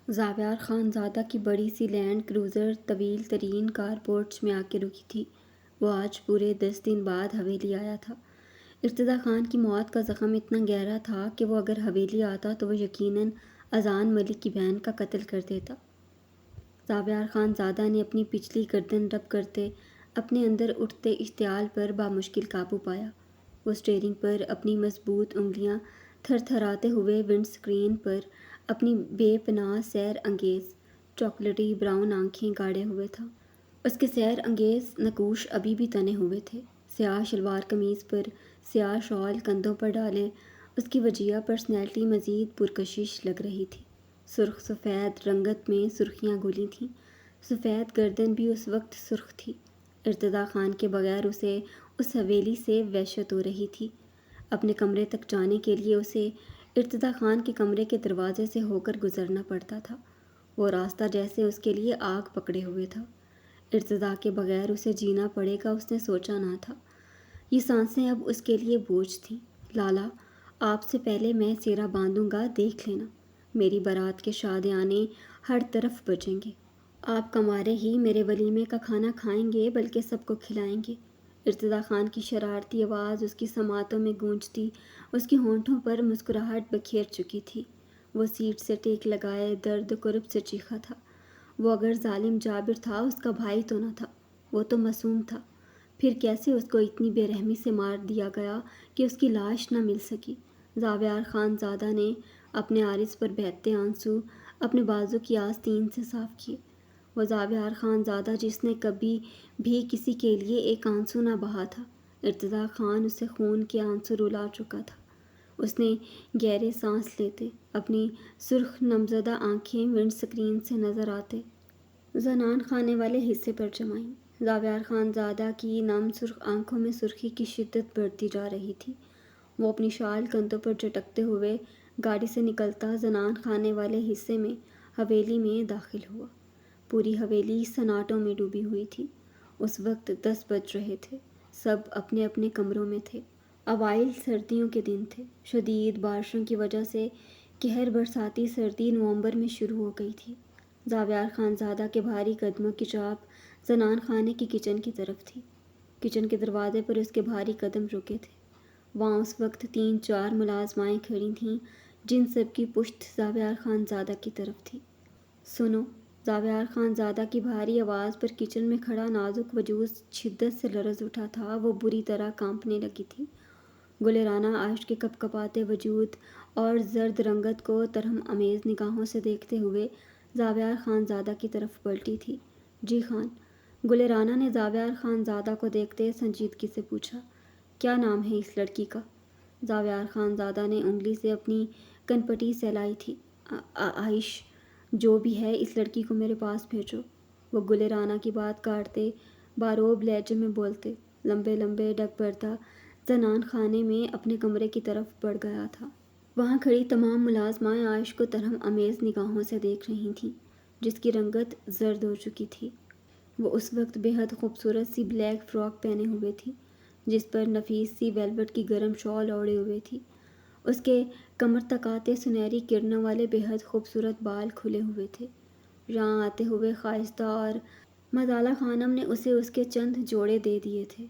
زاویار خان زادہ کی بڑی سی land Cruiser طویل ترین کار پورچ میں آ کے رکی تھی۔ وہ آج پورے 10 دن بعد حویلی آیا تھا۔ ارتضیٰ خان کی موت کا زخم اتنا گہرا تھا کہ وہ اگر حویلی آتا تو وہ یقیناً اذان ملک کی بہن کا قتل کر دیتا۔ زاویار خان زادہ نے اپنی پچھلی گردن رب کرتے اپنے اندر اٹھتے اشتعال پر بامشکل قابو پایا۔ وہ اسٹیئرنگ پر اپنی مضبوط انگلیاں تھر تھراتے ہوئے ونڈ اسکرین پر اپنی بے پناہ سیر انگیز چاکلیٹی براؤن آنکھیں گاڑے ہوئے تھا۔ اس کے سیر انگیز نقوش ابھی بھی تنے ہوئے تھے۔ سیاہ شلوار قمیض پر سیاہ شال کندھوں پر ڈالے اس کی وجیہ پرسنالٹی مزید پرکشش لگ رہی تھی۔ سرخ سفید رنگت میں سرخیاں گھلی تھیں۔ سفید گردن بھی اس وقت سرخ تھی۔ ارتضیٰ خان کے بغیر اسے اس حویلی سے وحشت ہو رہی تھی۔ اپنے کمرے تک جانے کے لیے اسے ارتضیٰ خان کے کمرے کے دروازے سے ہو کر گزرنا پڑتا تھا۔ وہ راستہ جیسے اس کے لیے آگ پکڑے ہوئے تھا۔ ارتضیٰ کے بغیر اسے جینا پڑے گا اس نے سوچا نہ تھا۔ یہ سانسیں اب اس کے لیے بوجھ تھیں۔ لالا، آپ سے پہلے میں سیرا باندھوں گا، دیکھ لینا۔ میری بارات کے شادیانے ہر طرف بجیں گے۔ آپ کمارے ہی میرے ولیمے کا کھانا کھائیں گے بلکہ سب کو کھلائیں گے۔ ارتضیٰ خان کی شرارتی آواز اس کی سماعتوں میں گونجتی اس کی ہونٹوں پر مسکراہٹ بکھیر چکی تھی۔ وہ سیٹ سے ٹیک لگائے درد کرب سے چیخا تھا۔ وہ اگر ظالم جابر تھا اس کا بھائی تو نہ تھا، وہ تو معصوم تھا۔ پھر کیسے اس کو اتنی بے رحمی سے مار دیا گیا کہ اس کی لاش نہ مل سکی؟ زاویار خان زادہ نے اپنے عارض پر بہتے آنسو اپنے بازو کی آستین سے صاف کیے۔ وہ زاویار خان زادہ جس نے کبھی بھی کسی کے لیے ایک آنسو نہ بہا تھا۔ ارتضیٰ خان اسے خون کے آنسو رلا چکا تھا۔ اس نے گہرے سانس لیتے اپنی سرخ نمزدہ آنکھیں ونڈ اسکرین سے نظر آتے زنان خانے والے حصے پر جمائیں۔ زاویار خان زادہ کی نم سرخ آنکھوں میں سرخی کی شدت بڑھتی جا رہی تھی۔ وہ اپنی شال کندھوں پر جھٹکتے ہوئے گاڑی سے نکلتا زنان خانے والے حصے میں حویلی میں داخل ہوا۔ پوری حویلی سناٹوں میں ڈوبی ہوئی تھی۔ اس وقت 10 بج رہے تھے۔ سب اپنے اپنے کمروں میں تھے۔ اوائل سردیوں کے دن تھے۔ شدید بارشوں کی وجہ سے قہر برساتی سردی نومبر میں شروع ہو گئی تھی۔ زاویار خان زادہ کے بھاری قدموں کی چاپ زنان خانے کی کچن کی طرف تھی۔ کچن کے دروازے پر اس کے بھاری قدم رکے تھے۔ وہاں اس وقت 3-4 ملازمائیں کھڑی تھیں جن سب کی پشت زاویار خان زادہ کی طرف تھی۔ سنو! زاویار خان زادہ کی بھاری آواز پر کچن میں کھڑا نازک وجود شدت سے لرز اٹھا تھا۔ وہ بری طرح کانپنے لگی تھی۔ گلرانہ عائش کے کپ کپاتے وجود اور زرد رنگت کو ترہم امیز نگاہوں سے دیکھتے ہوئے زاویار خان زادہ کی طرف پلٹی تھی۔ جی خان، گلرانہ نے زاویار خان زادہ کو دیکھتے سنجیدگی سے پوچھا۔ کیا نام ہے اس لڑکی کا؟ زاویار خان زادہ نے انگلی سے اپنی کنپٹی سہلائی تھی۔ عائش، جو بھی ہے اس لڑکی کو میرے پاس بھیجو۔ وہ گلرانہ کی بات کاٹتے باروب لہجے میں بولتے لمبے لمبے ڈگ بردہ زنان خانے میں اپنے کمرے کی طرف بڑھ گیا تھا۔ وہاں کھڑی تمام ملازمائیں عائش کو ترہم امیز نگاہوں سے دیکھ رہی تھیں جس کی رنگت زرد ہو چکی تھی۔ وہ اس وقت بے حد خوبصورت سی بلیک فراک پہنے ہوئے تھی جس پر نفیس سی ویلوٹ کی گرم شال اوڑھے ہوئے تھی۔ اس کے کمر تک آتے سنہری کرنوں والے بے حد خوبصورت بال کھلے ہوئے تھے۔ یہاں آتے ہوئے خائستہ اور مزالہ خانم نے اسے اس کے چند جوڑے دے دیے تھے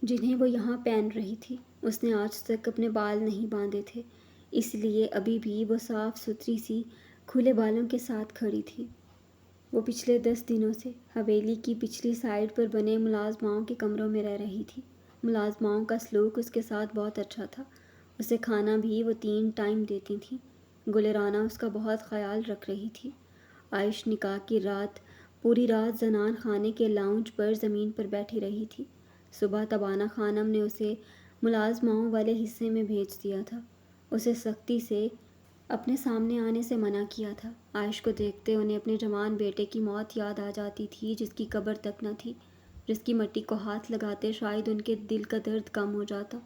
جنہیں وہ یہاں پہن رہی تھی۔ اس نے آج تک اپنے بال نہیں باندھے تھے، اس لیے ابھی بھی وہ صاف ستھری سی کھلے بالوں کے ساتھ کھڑی تھی۔ وہ پچھلے 10 دنوں سے حویلی کی پچھلی سائڈ پر بنے ملازماؤں کے کمروں میں رہ رہی تھی۔ ملازماؤں کا سلوک اس کے ساتھ بہت اچھا تھا۔ اسے کھانا بھی وہ 3 ٹائم دیتی تھیں۔ گلرانہ اس کا بہت خیال رکھ رہی تھی۔ عائش نکاح کی رات پوری رات زنان خانے کے لاؤنج پر زمین پر بیٹھی رہی تھی۔ صبح تبانہ خانم نے اسے ملازماؤں والے حصے میں بھیج دیا تھا۔ اسے سختی سے اپنے سامنے آنے سے منع کیا تھا۔ عائش کو دیکھتے انہیں اپنے جوان بیٹے کی موت یاد آ جاتی تھی جس کی قبر تک نہ تھی، جس کی مٹی کو ہاتھ لگاتے شاید ان کے دل کا درد کم ہو جاتا۔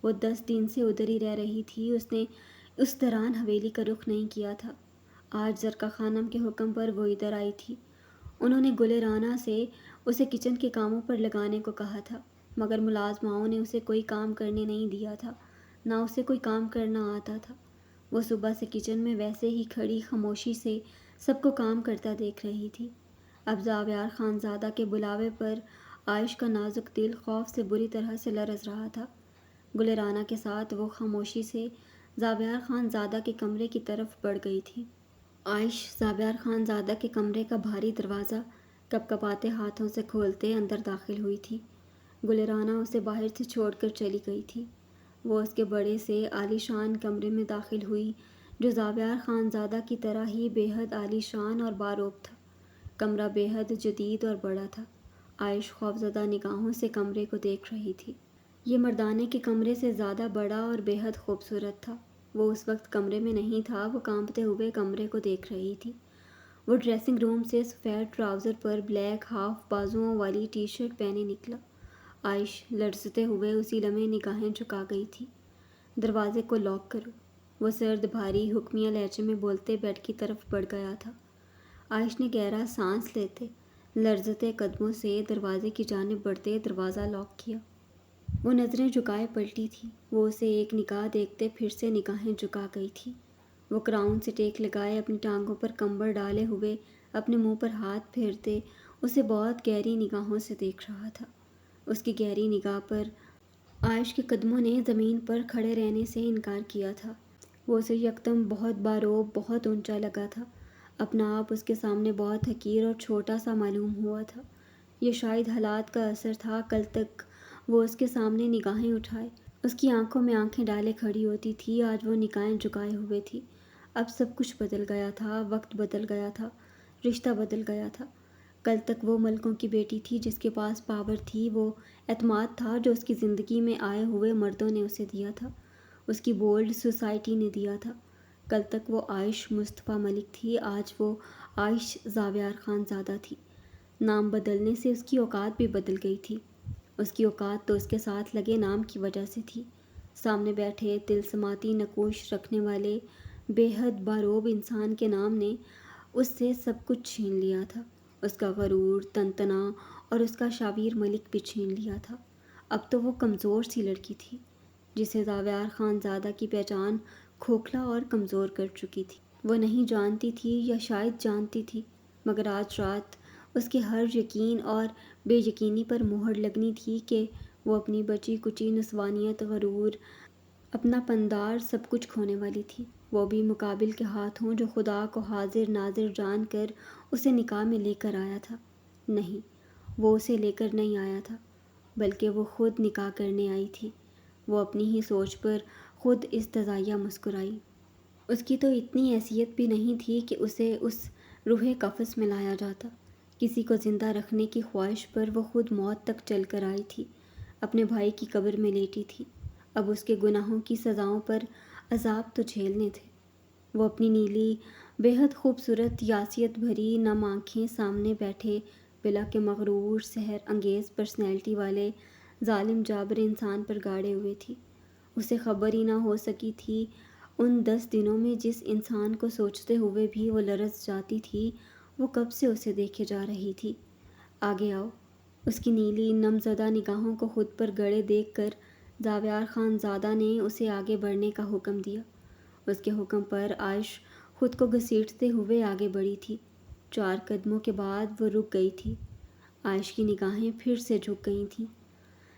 وہ 10 دن سے ادھر ہی رہ رہی تھی۔ اس نے اس دوران حویلی کا رخ نہیں کیا تھا۔ آج زرقا خانم کے حکم پر وہ ادھر آئی تھی۔ انہوں نے گلرانہ سے اسے کچن کے کاموں پر لگانے کو کہا تھا مگر ملازماؤں نے اسے کوئی کام کرنے نہیں دیا تھا، نہ اسے کوئی کام کرنا آتا تھا۔ وہ صبح سے کچن میں ویسے ہی کھڑی خاموشی سے سب کو کام کرتا دیکھ رہی تھی۔ اب زاویار خان زادہ کے بلاوے پر عائش کا نازک دل خوف سے بری طرح سے لرز رہا تھا۔ گلرانہ کے ساتھ وہ خاموشی سے زاویار خان زادہ کے کمرے کی طرف بڑھ گئی تھی۔ عائش زاویار خان زادہ کے کمرے کا بھاری دروازہ کپ کپاتے ہاتھوں سے کھولتے اندر داخل ہوئی تھی۔ گلرانہ اسے باہر سے چھوڑ کر چلی گئی تھی۔ وہ اس کے بڑے سے عالی شان کمرے میں داخل ہوئی جو زاویار خان زادہ کی طرح ہی بے حد عالی شان اور باروب تھا۔ کمرہ بے حد جدید اور بڑا تھا۔ عائش خوفزدہ نگاہوں سے کمرے کو دیکھ رہی تھی۔ یہ مردانے کے کمرے سے زیادہ بڑا اور بے حد خوبصورت تھا۔ وہ اس وقت کمرے میں نہیں تھا، وہ کانپتے ہوئے کمرے کو دیکھ رہی تھی۔ وہ ڈریسنگ روم سے سفید ٹراؤزر پر بلیک ہاف بازوؤں والی ٹی شرٹ پہنے نکلا۔ عائش لرزتے ہوئے اسی لمحے نگاہیں جھکا گئی تھی۔ دروازے کو لاک کرو، وہ سرد بھاری حکمیہ لہجے میں بولتے بیڈ کی طرف بڑھ گیا تھا۔ عائش نے گہرا سانس لیتے لرزتے قدموں سے دروازے کی جانب بڑھتے دروازہ لاک کیا۔ وہ نظریں جھکائے پلٹی تھی۔ وہ اسے ایک نگاہ دیکھتے پھر سے نگاہیں جھکا گئی تھی۔ وہ کراؤن سے ٹیک لگائے اپنی ٹانگوں پر کمبل ڈالے ہوئے اپنے منہ پر ہاتھ پھیرتے اسے بہت گہری نگاہوں سے دیکھ رہا تھا۔ اس کی گہری نگاہ پر عائش کے قدموں نے زمین پر کھڑے رہنے سے انکار کیا تھا۔ وہ اسے یکدم بہت باروب بہت اونچا لگا تھا۔ اپنا آپ اس کے سامنے بہت حقیر اور چھوٹا سا معلوم ہوا تھا۔ یہ شاید حالات کا اثر تھا۔ کل تک وہ اس کے سامنے نگاہیں اٹھائے اس کی آنکھوں میں آنکھیں ڈالے کھڑی ہوتی تھی، آج وہ نگاہیں جھکائے ہوئے تھی۔ اب سب کچھ بدل گیا تھا، وقت بدل گیا تھا، رشتہ بدل گیا تھا۔ کل تک وہ ملکوں کی بیٹی تھی جس کے پاس پاور تھی، وہ اعتماد تھا جو اس کی زندگی میں آئے ہوئے مردوں نے اسے دیا تھا، اس کی بولڈ سوسائٹی نے دیا تھا۔ کل تک وہ عائش مصطفیٰ ملک تھی، آج وہ عائش زاویار خان زادہ تھی۔ نام بدلنے سے اس کی اوقات بھی بدل گئی تھی۔ اس کی اوقات تو اس کے ساتھ لگے نام کی وجہ سے تھی۔ سامنے بیٹھے طلسماتی نقوش رکھنے والے بے حد باروب انسان کے نام نے اس سے سب کچھ چھین لیا تھا۔ اس کا غرور، تنتنا اور اس کا شاویر ملک بھی چھین لیا تھا۔ اب تو وہ کمزور سی لڑکی تھی جسے زاویار خان زادہ کی پہچان کھوکھلا اور کمزور کر چکی تھی۔ وہ نہیں جانتی تھی یا شاید جانتی تھی، مگر آج رات اس کے ہر یقین اور بے یقینی پر مہر لگنی تھی کہ وہ اپنی بچی کچی نسوانیت، غرور، اپنا پندار سب کچھ کھونے والی تھی، وہ بھی مقابل کے ہاتھوں جو خدا کو حاضر ناظر جان کر اسے نکاح میں لے کر آیا تھا۔ نہیں، وہ اسے لے کر نہیں آیا تھا، بلکہ وہ خود نکاح کرنے آئی تھی۔ وہ اپنی ہی سوچ پر خود استزائیہ مسکرائی۔ اس کی تو اتنی حیثیت بھی نہیں تھی کہ اسے اس روح قفس میں لایا جاتا۔ کسی کو زندہ رکھنے کی خواہش پر وہ خود موت تک چل کر آئی تھی، اپنے بھائی کی قبر میں لیٹی تھی۔ اب اس کے گناہوں کی سزاؤں پر عذاب تو جھیلنے تھے۔ وہ اپنی نیلی بے حد خوبصورت یاسیت بھری نم آنکھیں سامنے بیٹھے بلا کے مغرور سحر انگیز پرسنالٹی والے ظالم جابر انسان پر گاڑے ہوئے تھی۔ اسے خبر ہی نہ ہو سکی تھی ان 10 دنوں میں جس انسان کو سوچتے ہوئے بھی وہ لرز جاتی تھی، وہ کب سے اسے دیکھے جا رہی تھی۔ آگے آؤ، اس کی نیلی نم زدہ نگاہوں کو خود پر گڑے دیکھ کر زاویار خان زادہ نے اسے آگے بڑھنے کا حکم دیا۔ اس کے حکم پر عائش خود کو گھسیٹتے ہوئے آگے بڑھی تھی۔ 4 قدموں کے بعد وہ رک گئی تھی۔ عائش کی نگاہیں پھر سے جھک گئی تھیں۔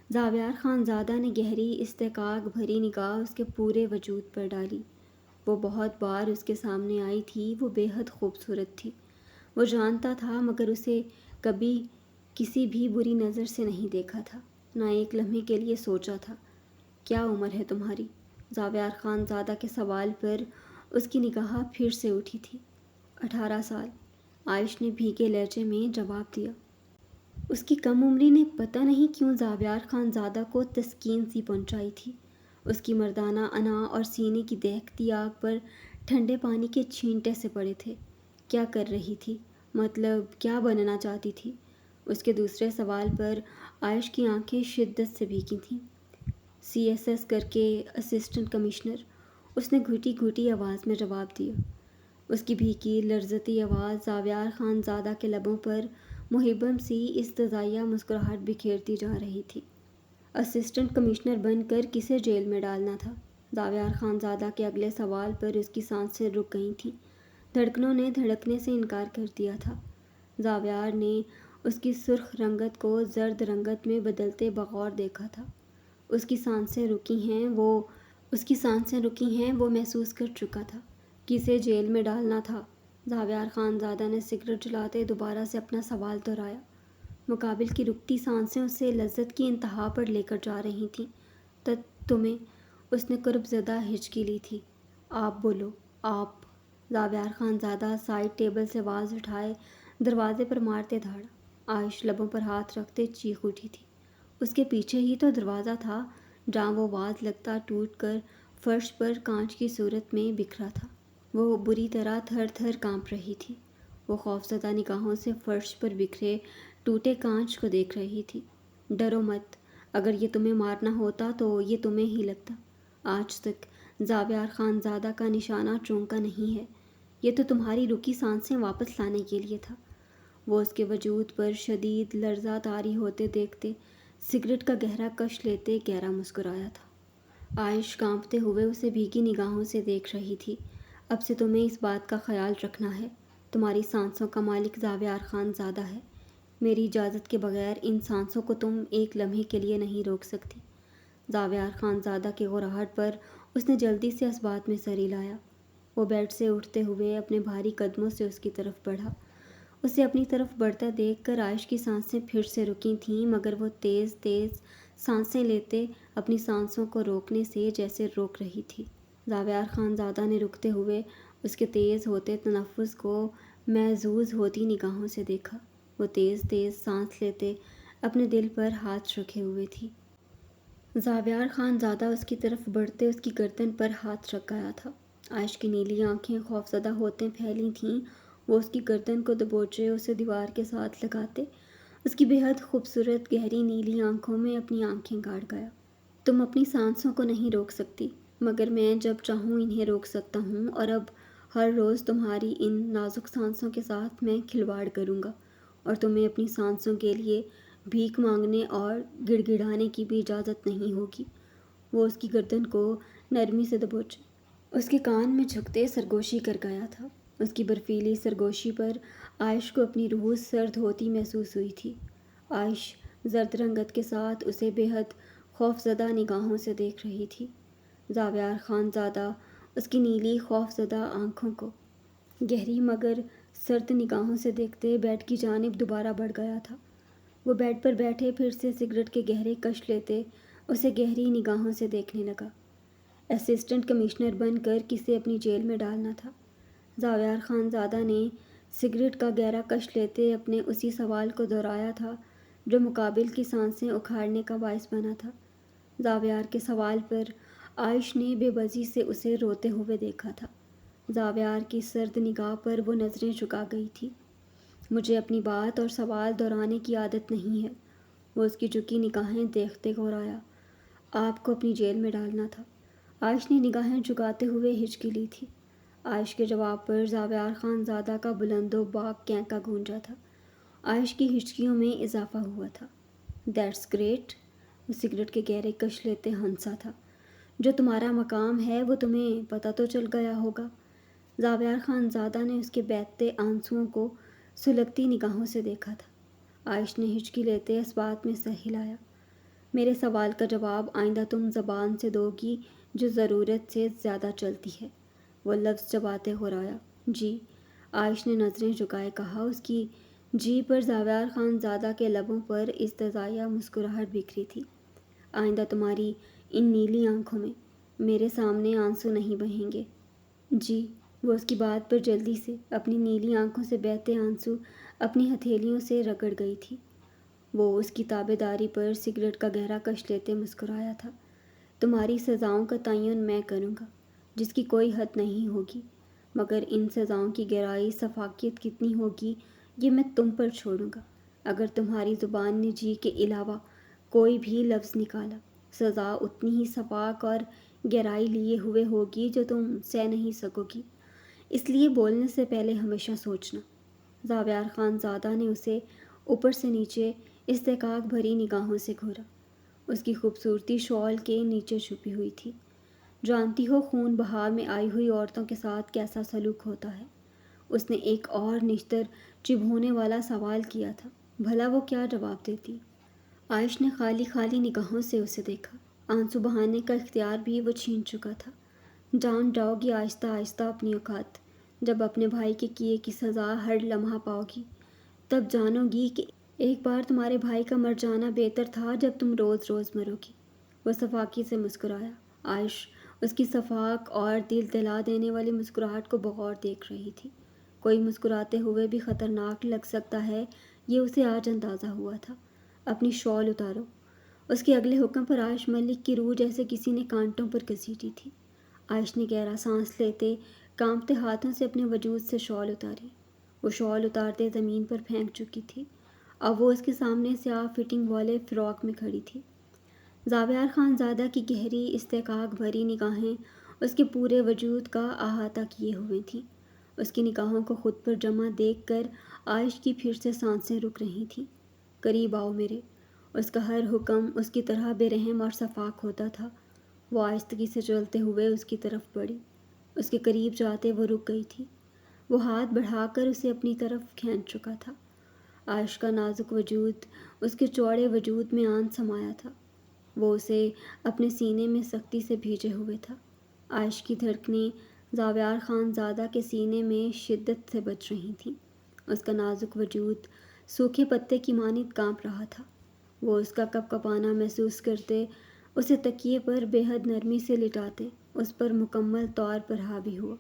زاویار خان زادہ نے گہری استحقاق بھری نگاہ اس کے پورے وجود پر ڈالی۔ وہ بہت بار اس کے سامنے آئی تھی، وہ بے حد خوبصورت تھی۔ وہ جانتا تھا مگر اسے کبھی کسی بھی بری نظر سے نہیں دیکھا تھا، نہ ایک لمحے کے لیے سوچا تھا۔ کیا عمر ہے تمہاری؟ زاویار خان زادہ کے سوال پر اس کی نگاہ پھر سے اٹھی تھی۔ 18 سال، عائش نے بھیگے لہجے میں جواب دیا۔ اس کی کم عمری نے پتہ نہیں کیوں زاویار خان زادہ کو تسکین سی پہنچائی تھی۔ اس کی مردانہ انا اور سینے کی دہکتی آگ پر ٹھنڈے پانی کے چھینٹے سے پڑے تھے۔ کیا کر رہی تھی؟ مطلب کیا بننا چاہتی تھی؟ اس کے دوسرے سوال پر عائش کی آنکھیں شدت سے بھیگی تھیں۔ CSS کر کے اسسٹنٹ کمشنر، اس نے گھٹی گھٹی آواز میں جواب دیا۔ اس کی بھیگی لرزتی آواز زاویار خان زادہ کے لبوں پر محبم سی استزائیہ مسکراہٹ بکھیرتی جا رہی تھی۔ اسسٹنٹ کمشنر بن کر کسے جیل میں ڈالنا تھا؟ زاویار خانزادہ کے اگلے سوال پر اس کی سانسیں رک گئی تھیں۔ دھڑکنوں نے دھڑکنے سے انکار کر دیا تھا۔ زاویار نے اس کی سرخ رنگت کو زرد رنگت میں بدلتے بغور دیکھا تھا۔ اس کی سانسیں رکی ہیں وہ محسوس کر چکا تھا کہ اسے جیل میں ڈالنا تھا۔ زاویار خانزادہ نے سگریٹ جلاتے دوبارہ سے اپنا سوال دہرایا۔ مقابل کی رکتی سانسیں اسے لذت کی انتہا پر لے کر جا رہی تھیں۔ تمہیں، اس نے قرب زدہ ہچکی لی تھی۔ آپ بولو، آپ۔ زاویار خانزادہ سائیڈ ٹیبل سے واز اٹھائے دروازے پر مارتے دھاڑا۔ عائش لبوں پر ہاتھ رکھتے چیخ اٹھی تھی۔ اس کے پیچھے ہی تو دروازہ تھا جہاں وہ واز لگتا ٹوٹ کر فرش پر کانچ کی صورت میں بکھرا تھا۔ وہ بری طرح تھر تھر کانپ رہی تھی۔ وہ خوفزدہ نگاہوں سے فرش پر بکھرے ٹوٹے کانچ کو دیکھ رہی تھی۔ ڈرو مت، اگر یہ تمہیں مارنا ہوتا تو یہ تمہیں ہی لگتا۔ آج تک زاویار خانزادہ کا نشانہ چونکا نہیں ہے۔ یہ تو تمہاری رکی سانسیں واپس لانے کے لیے تھا۔ وہ اس کے وجود پر شدید لرزہ طاری ہوتے دیکھتے سگریٹ کا گہرا کش لیتے گہرا مسکرایا تھا۔ عائش کانپتے ہوئے اسے بھیگی نگاہوں سے دیکھ رہی تھی۔ اب سے تمہیں اس بات کا خیال رکھنا ہے، تمہاری سانسوں کا مالک زاویار خانزادہ ہے۔ میری اجازت کے بغیر ان سانسوں کو تم ایک لمحے کے لیے نہیں روک سکتی۔ زاویار خانزادہ کی غراہٹ پر اس نے جلدی سے اس بات میں سر ہلایا۔ وہ بیڈ سے اٹھتے ہوئے اپنے بھاری قدموں سے اس کی طرف بڑھا۔ اسے اپنی طرف بڑھتا دیکھ کر عائش کی سانسیں پھر سے رکی تھیں، مگر وہ تیز تیز سانسیں لیتے اپنی سانسوں کو روکنے سے جیسے روک رہی تھی۔ زاویار خانزادہ نے رکتے ہوئے اس کے تیز ہوتے تنفس کو محظوظ ہوتی نگاہوں سے دیکھا۔ وہ تیز تیز سانس لیتے اپنے دل پر ہاتھ رکھے ہوئے تھی۔ زاویار خانزادہ اس کی طرف بڑھتے اس کی گردن پر ہاتھ رکھ گیا تھا۔ عائش کی نیلی آنکھیں خوفزدہ ہوتے پھیلی تھیں۔ وہ اس کی گردن کو دبوچے اسے دیوار کے ساتھ لگاتے اس کی بے حد خوبصورت گہری نیلی آنکھوں میں اپنی آنکھیں گاڑ گیا۔ تم اپنی سانسوں کو نہیں روک سکتی، مگر میں جب چاہوں انہیں روک سکتا ہوں، اور اب ہر روز تمہاری ان نازک سانسوں کے ساتھ میں کھلواڑ کروں گا، اور تمہیں اپنی سانسوں کے لیے بھیک مانگنے اور گڑ گڑانے کی بھی اجازت نہیں ہوگی۔ وہ اس کی گردن کو نرمی سے دبوچے اس کے کان میں جھکتے سرگوشی کر گیا تھا۔ اس کی برفیلی سرگوشی پر عائش کو اپنی روح سرد ہوتی محسوس ہوئی تھی۔ عائش زرد رنگت کے ساتھ اسے بے حد خوفزدہ نگاہوں سے دیکھ رہی تھی۔ زاویار خانزادہ اس کی نیلی خوفزدہ آنکھوں کو گہری مگر سرد نگاہوں سے دیکھتے بیڈ کی جانب دوبارہ بڑھ گیا تھا۔ وہ بیڈ پر بیٹھے پھر سے سگریٹ کے گہرے کش لیتے اسے گہری نگاہوں سے دیکھنے لگا۔ اسسٹنٹ کمشنر بن کر کسے اپنی جیل میں ڈالنا تھا؟ زاویار خانزادہ نے سگریٹ کا گہرا کش لیتے اپنے اسی سوال کو دہرایا تھا جو مقابل کی سانسیں اکھاڑنے کا باعث بنا تھا۔ زاویار کے سوال پر عائش نے بے بسی سے اسے روتے ہوئے دیکھا تھا۔ زاویار کی سرد نگاہ پر وہ نظریں جھکا گئی تھی۔ مجھے اپنی بات اور سوال دہرانے کی عادت نہیں ہے۔ وہ اس کی جھکی نگاہیں دیکھتے گھرایا۔ آپ کو اپنی جیل میں ڈالنا تھا۔ عائش نے نگاہیں جھکاتے ہوئے ہچکی لی تھی۔ عائش کے جواب پر زاویار خانزادہ کا بلند و باک کینکا گونجا تھا۔ عائش کی ہچکیوں میں اضافہ ہوا تھا۔ That's great. وہ سگریٹ کے گہرے کش لیتے ہنسا تھا۔ جو تمہارا مقام ہے وہ تمہیں پتہ تو چل گیا ہوگا۔ زاویار خانزادہ نے اس کے بیتھتے آنسوؤں کو سلگتی نگاہوں سے دیکھا تھا۔ عائش نے ہچکی لیتے اس بات میں سر ہلایا۔ میرے سوال کا جواب آئندہ تم زبان سے دو گی جو ضرورت سے زیادہ چلتی ہے۔ وہ لفظ چباتے غرایا۔ جی۔ عائش نے نظریں جھکائے کہا۔ اس کی جی پر زاویار خانزادہ کے لبوں پر استزائیہ مسکراہٹ بکھری تھی۔ آئندہ تمہاری ان نیلی آنکھوں میں میرے سامنے آنسو نہیں بہیں گے۔ جی۔ وہ اس کی بات پر جلدی سے اپنی نیلی آنکھوں سے بہتے آنسو اپنی ہتھیلیوں سے رگڑ گئی تھی۔ وہ اس کی تابع داری پر سگریٹ کا گہرا کش لیتے مسکرایا تھا۔ تمہاری سزاؤں کا تعین میں کروں گا جس کی کوئی حد نہیں ہوگی، مگر ان سزاؤں کی گہرائی شفافیت کتنی ہوگی یہ میں تم پر چھوڑوں گا۔ اگر تمہاری زبان نے جی کے علاوہ کوئی بھی لفظ نکالا، سزا اتنی ہی شفاف اور گہرائی لیے ہوئے ہوگی جو تم سہ نہیں سکو گی۔ اس لیے بولنے سے پہلے ہمیشہ سوچنا۔ زاویار خانزادہ نے اسے اوپر سے نیچے استحقاق بھری نگاہوں سے گھورا۔ اس کی خوبصورتی شال کے نیچے چھپی ہوئی تھی جانتی ہو خون بہاو میں آئی ہوئی عورتوں کے ساتھ کیسا سلوک ہوتا ہے؟ اس نے ایک اور نشتر چبھونے والا سوال کیا تھا۔ بھلا وہ کیا جواب دیتی؟ عائش نے خالی خالی نگاہوں سے اسے دیکھا۔ آنسو بہانے کا اختیار بھی وہ چھین چکا تھا۔ جان جاؤ گی آہستہ آہستہ اپنی اوقات۔ جب اپنے بھائی کے کیے کی سزا ہر لمحہ پاؤ گی، تب جانو گی کہ ایک بار تمہارے بھائی کا مر جانا بہتر تھا جب تم روز روز مرو گی۔ وہ صفاقی سے مسکرایا۔ عائش اس کی صفاق اور دل دلا دینے والی مسکراہٹ کو بغور دیکھ رہی تھی۔ کوئی مسکراتے ہوئے بھی خطرناک لگ سکتا ہے، یہ اسے آج اندازہ ہوا تھا۔ اپنی شال اتارو۔ اس کے اگلے حکم پر عائش ملک کی روح جیسے کسی نے کانٹوں پر گھسیٹی تھی۔ عائش نے گہرا سانس لیتے کانپتے ہاتھوں سے اپنے وجود سے شال اتاری۔ وہ شال اتارتے زمین پر پھینک چکی تھی۔ اب وہ اس کے سامنے سیاہ فٹنگ والے فراک میں کھڑی تھی۔ زاویار خان زادہ کی گہری استحقاق بھری نگاہیں اس کے پورے وجود کا احاطہ کیے ہوئے تھیں۔ اس کی نگاہوں کو خود پر جمع دیکھ کر عائش کی پھر سے سانسیں رک رہی تھیں۔ قریب آؤ میرے۔ اس کا ہر حکم اس کی طرح بے رحم اور شفاق ہوتا تھا۔ وہ آہستگی سے چلتے ہوئے اس کی طرف بڑھی۔ اس کے قریب جاتے وہ رک گئی تھی۔ وہ ہاتھ بڑھا کر اسے اپنی طرف کھینچ چکا تھا۔ عائش کا نازک وجود اس کے چوڑے وجود میں آن سمایا تھا۔ وہ اسے اپنے سینے میں سختی سے بھیجے ہوئے تھا۔ عائش کی دھڑکنیں زاویار خان زادہ کے سینے میں شدت سے بج رہی تھیں۔ اس کا نازک وجود سوکھے پتے کی مانند کانپ رہا تھا۔ وہ اس کا کپکپانا محسوس کرتے، اسے تکیے پر بے حد نرمی سے لٹاتے اس پر مکمل طور پر حاوی ہوا۔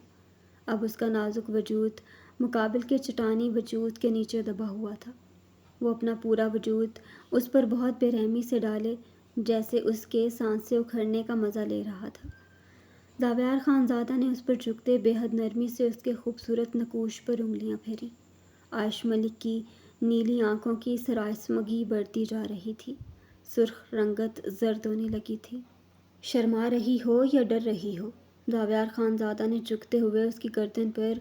اب اس کا نازک وجود مقابل کے چٹانی وجود کے نیچے دبا ہوا تھا۔ وہ اپنا پورا وجود اس پر بہت بے رحمی سے ڈالے، جیسے اس کے سانسیں اکھڑنے کا مزہ لے رہا تھا۔ زاویار خان زادہ نے اس پر جھکتے بے حد نرمی سے اس کے خوبصورت نقوش پر انگلیاں پھیریں۔ عائش ملک کی نیلی آنکھوں کی سراسمگی بڑھتی جا رہی تھی۔ سرخ رنگت زرد ہونے لگی تھی۔ شرما رہی ہو یا ڈر رہی ہو؟ زاویار خان زادہ نے جھکتے ہوئے اس کی گردن پر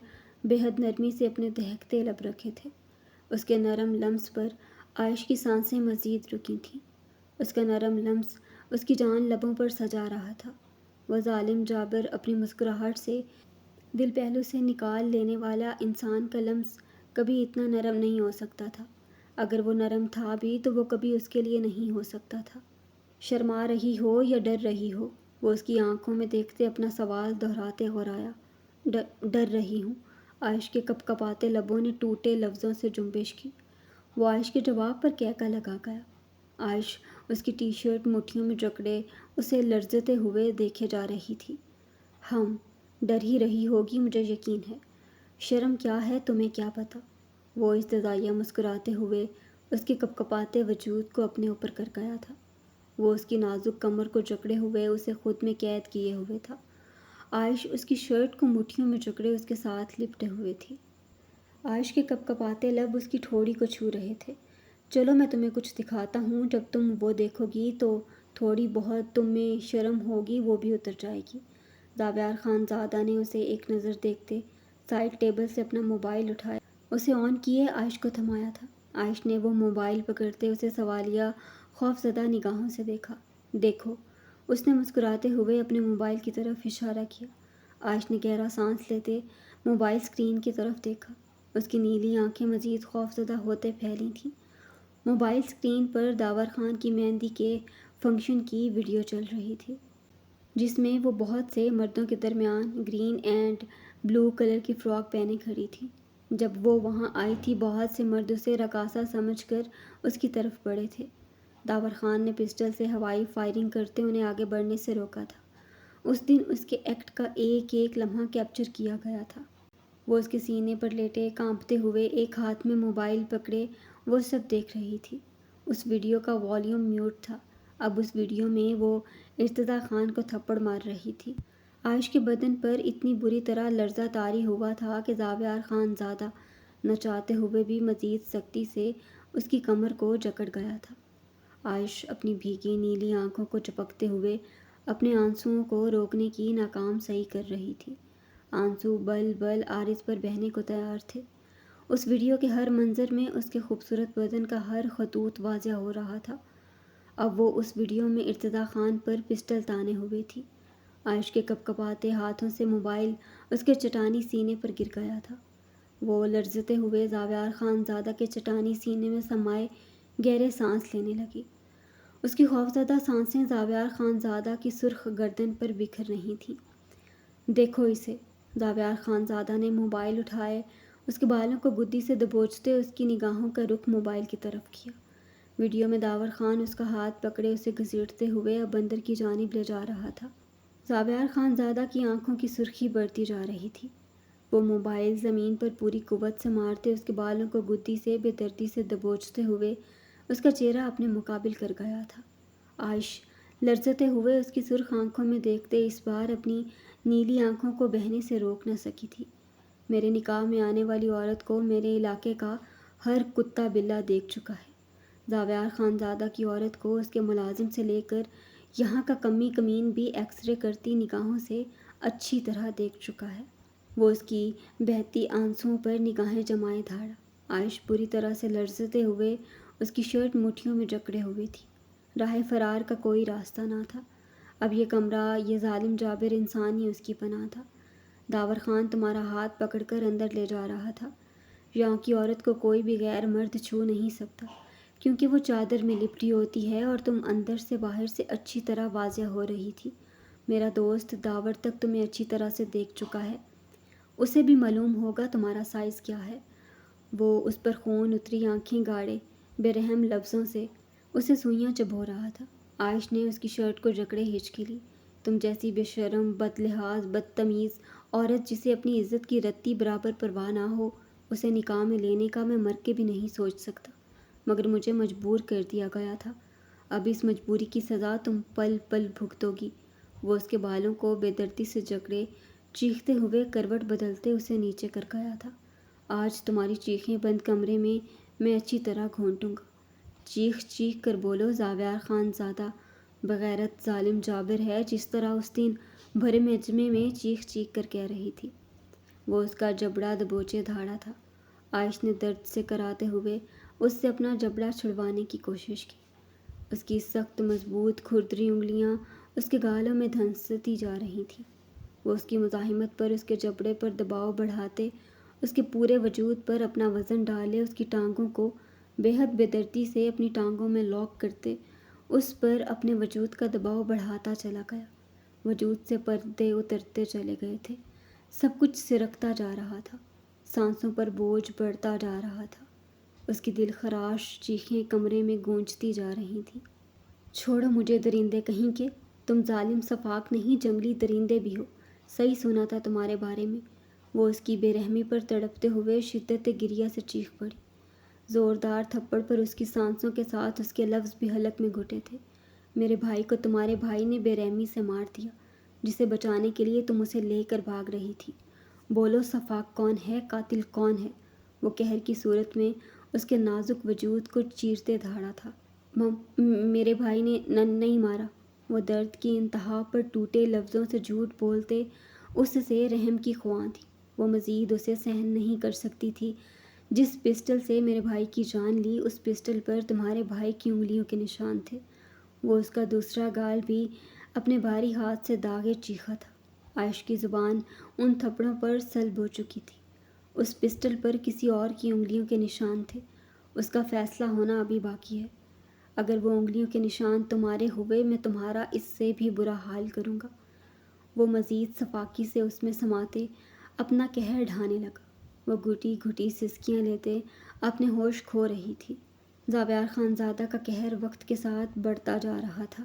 بے حد نرمی سے اپنے دہکتے لب رکھے تھے۔ اس کے نرم لمس پر عائش کی سانسیں مزید رکی تھیں۔ اس کا نرم لمس اس کی جان لبوں پر سجا رہا تھا۔ وہ ظالم جابر اپنی مسکراہٹ سے دل پہلو سے نکال لینے والا انسان کا لمس کبھی اتنا نرم نہیں ہو سکتا تھا۔ اگر وہ نرم تھا بھی تو وہ کبھی اس کے لیے نہیں ہو سکتا تھا۔ شرما رہی ہو یا ڈر رہی ہو؟ وہ اس کی آنکھوں میں دیکھتے اپنا سوال دہراتے غرایا۔ ڈر رہی ہوں۔ عائش کے کپکپاتے لبوں نے ٹوٹے لفظوں سے جنبش کی۔ وہ عائش کے جواب پر کہکا لگا گیا۔ عائش اس کی ٹی شرٹ مٹھیوں میں جکڑے اسے لرزتے ہوئے دیکھے جا رہی تھی۔ ڈر ہی رہی ہوگی، مجھے یقین ہے۔ شرم کیا ہے تمہیں کیا پتہ؟ وہ استدعائیہ مسکراتے ہوئے اس کے کپکپاتے وجود کو اپنے اوپر کر گیا تھا۔ وہ اس کی نازک کمر کو جکڑے ہوئے اسے خود میں قید کیے ہوئے تھا۔ عائش اس کی شرٹ کو مٹھیوں میں جکڑے اس کے ساتھ لپٹے ہوئے تھی۔ عائش کے کپکپاتے لب اس کی ٹھوڑی کو چھو رہے تھے۔ چلو میں تمہیں کچھ دکھاتا ہوں، جب تم وہ دیکھو گی تو تھوڑی بہت تم میں شرم ہوگی وہ بھی اتر جائے گی۔ زاویار خان زادہ نے اسے ایک نظر دیکھتے سائڈ ٹیبل سے اپنا موبائل اٹھایا، اسے آن کیے عائش کو تھمایا تھا۔ عائش نے وہ موبائل پکڑتے اسے سوالیہ خوف زدہ نگاہوں سے دیکھا۔ دیکھو، اس نے مسکراتے ہوئے اپنے موبائل کی طرف اشارہ کیا۔ عائش نے گہرا سانس لیتے موبائل اسکرین کی طرف دیکھا۔ اس کی نیلی آنکھیں مزید خوف زدہ ہوتے پھیلی تھیں۔ موبائل اسکرین پر داور خان کی مہندی کے فنکشن کی ویڈیو چل رہی تھی، جس میں وہ بہت سے مردوں کے درمیان گرین اینڈ بلو کلر کی فراک پہنے کھڑی تھی۔ جب وہ وہاں آئی تھی بہت سے مرد اسے رقاصہ سمجھ کر اس کی طرف بڑھے تھے۔ داور خان نے پسٹل سے ہوائی فائرنگ کرتے انہیں آگے بڑھنے سے روکا تھا۔ اس دن اس کے ایکٹ کا ایک ایک لمحہ کیپچر کیا گیا تھا۔ وہ اس کے سینے پر لیٹے کانپتے ہوئے ایک ہاتھ میں موبائل پکڑے وہ سب دیکھ رہی تھی۔ اس ویڈیو کا والیوم میوٹ تھا۔ اب اس ویڈیو میں وہ ارتضیٰ خان کو تھپڑ مار رہی تھی۔ عائش کے بدن پر اتنی بری طرح لرزہ طاری ہوا تھا کہ زاویار خان زادہ نہ چاہتے ہوئے بھی مزید سختی سے اس کی کمر کو جکڑ گیا تھا۔ عائش اپنی بھیگی نیلی آنکھوں کو چپکتے ہوئے اپنے آنسوؤں کو روکنے کی ناکام سعی کر رہی تھی۔ آنسو بل بل عارض پر بہنے کو تیار تھے۔ اس ویڈیو کے ہر منظر میں اس کے خوبصورت بدن کا ہر خطوط واضح ہو رہا تھا۔ اب وہ اس ویڈیو میں ارتضیٰ خان پر پسٹل تانے ہوئے تھی۔ عائش کے کپکپاتے ہاتھوں سے موبائل اس کے چٹانی سینے پر گر گیا تھا۔ وہ لرزتے ہوئے زاویار خان زادہ کے چٹانی سینے میں سمائے گہرے سانس لینے لگی۔ اس کی خوفزدہ سانسیں زاویار خان زادہ کی سرخ گردن پر بکھر رہی تھیں۔ دیکھو اسے، زاویار خان زادہ نے موبائل اٹھائے، اس کے بالوں کو گدی سے دبوچتے اس کی نگاہوں کا رخ موبائل کی طرف کیا۔ ویڈیو میں داور خان اس کا ہاتھ پکڑے اسے گھسیٹتے ہوئے اب اندر کی جانب لے جا رہا تھا۔ زاویار خان زادہ کی آنکھوں کی سرخی بڑھتی جا رہی تھی۔ وہ موبائل زمین پر پوری قوت سے مارتے اس کے بالوں کو گدی سے بے دردی سے دبوچتے ہوئے اس کا چہرہ اپنے مقابل کر گیا تھا۔ عائش لرزتے ہوئے اس کی سرخ آنکھوں میں دیکھتے اس بار اپنی نیلی آنکھوں کو بہنے سے روک نہ سکی تھی۔ میرے نکاح میں آنے والی عورت کو میرے علاقے کا ہر کتا بلا دیکھ چکا ہے۔ زاویار خان زادہ کی عورت کو اس کے ملازم سے لے کر یہاں کا کمی کمین بھی ایکس رے کرتی نگاہوں سے اچھی طرح دیکھ چکا ہے۔ وہ اس کی بہتی آنسوؤں پر نگاہیں جمائے دھاڑا۔ عائش پوری طرح سے لرزتے ہوئے اس کی شرٹ مٹھیوں میں جکڑے ہوئی تھی۔ راہ فرار کا کوئی راستہ نہ تھا۔ اب یہ کمرہ، یہ ظالم جابر انسان ہی اس کی پناہ تھا۔ داور خان تمہارا ہاتھ پکڑ کر اندر لے جا رہا تھا۔ یہاں کی عورت کو کوئی بھی غیر مرد چھو نہیں سکتا، کیونکہ وہ چادر میں لپٹی ہوتی ہے اور تم اندر سے باہر سے اچھی طرح واضح ہو رہی تھی۔ میرا دوست داور تک تمہیں اچھی طرح سے دیکھ چکا ہے، اسے بھی معلوم ہوگا تمہارا سائز کیا ہے۔ وہ اس پر خون اتری آنکھیں گاڑے بے رحم لفظوں سے اسے سوئیاں چبھو رہا تھا۔ عائش نے اس کی شرٹ کو جکڑے ہچکی لی۔ تم جیسی بے شرم، بد لحاظ، بدتمیز عورت جسے اپنی عزت کی رتی برابر پرواہ نہ ہو، اسے نکاح میں لینے کا میں مر کے بھی نہیں سوچ سکتا، مگر مجھے مجبور کر دیا گیا تھا۔ اب اس مجبوری کی سزا تم پل پل بھگتو گی۔ وہ اس کے بالوں کو بے دردی سے جکڑے چیختے ہوئے کروٹ بدلتے اسے نیچے کر گیا تھا۔ آج تمہاری چیخیں بند کمرے میں اچھی طرح گھونٹوں گا۔ چیخ چیخ کر بولو زاویار خان زادہ بغیرت ظالم جابر ہے، جس طرح اس دن بھرے مجمع میں چیخ چیخ کر کہہ رہی تھی۔ وہ اس کا جبڑا دبوچے دھاڑا تھا۔ عائش نے درد سے کراتے ہوئے اس سے اپنا جبڑا چھڑوانے کی کوشش کی۔ اس کی سخت مضبوط کھردری انگلیاں اس کے گالوں میں دھنستی جا رہی تھیں۔ وہ اس کی مزاحمت پر اس کے جبڑے پر دباؤ بڑھاتے، اس کے پورے وجود پر اپنا وزن ڈالے، اس کی ٹانگوں کو بے حد بے دردی سے اپنی ٹانگوں میں لاک کرتے اس پر اپنے وجود کا دباؤ بڑھاتا چلا گیا۔ وجود سے پردے اترتے چلے گئے تھے، سب کچھ سرکتا جا رہا تھا، سانسوں پر بوجھ بڑھتا جا رہا تھا۔ اس کی دل خراش چیخیں کمرے میں گونجتی جا رہی تھیں۔ چھوڑو مجھے درندے کہیں کے، تم ظالم صفاق نہیں جنگلی درندے بھی ہو، صحیح سنا تھا تمہارے بارے میں۔ وہ اس کی بے رحمی پر تڑپتے ہوئے شدت گریہ سے چیخ پڑی۔ زوردار تھپڑ پر اس کی سانسوں کے ساتھ اس کے لفظ بھی حلق میں گھٹے تھے۔ میرے بھائی کو تمہارے بھائی نے بے رحمی سے مار دیا، جسے بچانے کے لیے تم اسے لے کر بھاگ رہی تھی۔ بولو صفاق کون ہے، قاتل کون ہے؟ وہ قہر کی صورت میں اس کے نازک وجود کو چیرتے دھاڑا تھا۔ میرے بھائی نے نہیں مارا۔ وہ درد کی انتہا پر ٹوٹے لفظوں سے جھوٹ بولتے اس سے رحم کی خواہاں تھی۔ وہ مزید اسے سہن نہیں کر سکتی تھی۔ جس پسٹل سے میرے بھائی کی جان لی، اس پسٹل پر تمہارے بھائی کی انگلیوں کے نشان تھے۔ وہ اس کا دوسرا گال بھی اپنے بھاری ہاتھ سے داغے چیخا تھا۔ عائش کی زبان ان تھپڑوں پر سلب ہو چکی تھی۔ اس پسٹل پر کسی اور کی انگلیوں کے نشان تھے۔ اس کا فیصلہ ہونا ابھی باقی ہے۔ اگر وہ انگلیوں کے نشان تمہارے ہوئے، میں تمہارا اس سے بھی برا حال کروں گا۔ وہ مزید صفاقی سے اس میں سماتے اپنا قہر ڈھانے لگا۔ وہ گھٹی گھٹی سسکیاں لیتے اپنے ہوش کھو رہی تھی۔ زاویار خان زادہ کا قہر وقت کے ساتھ بڑھتا جا رہا تھا۔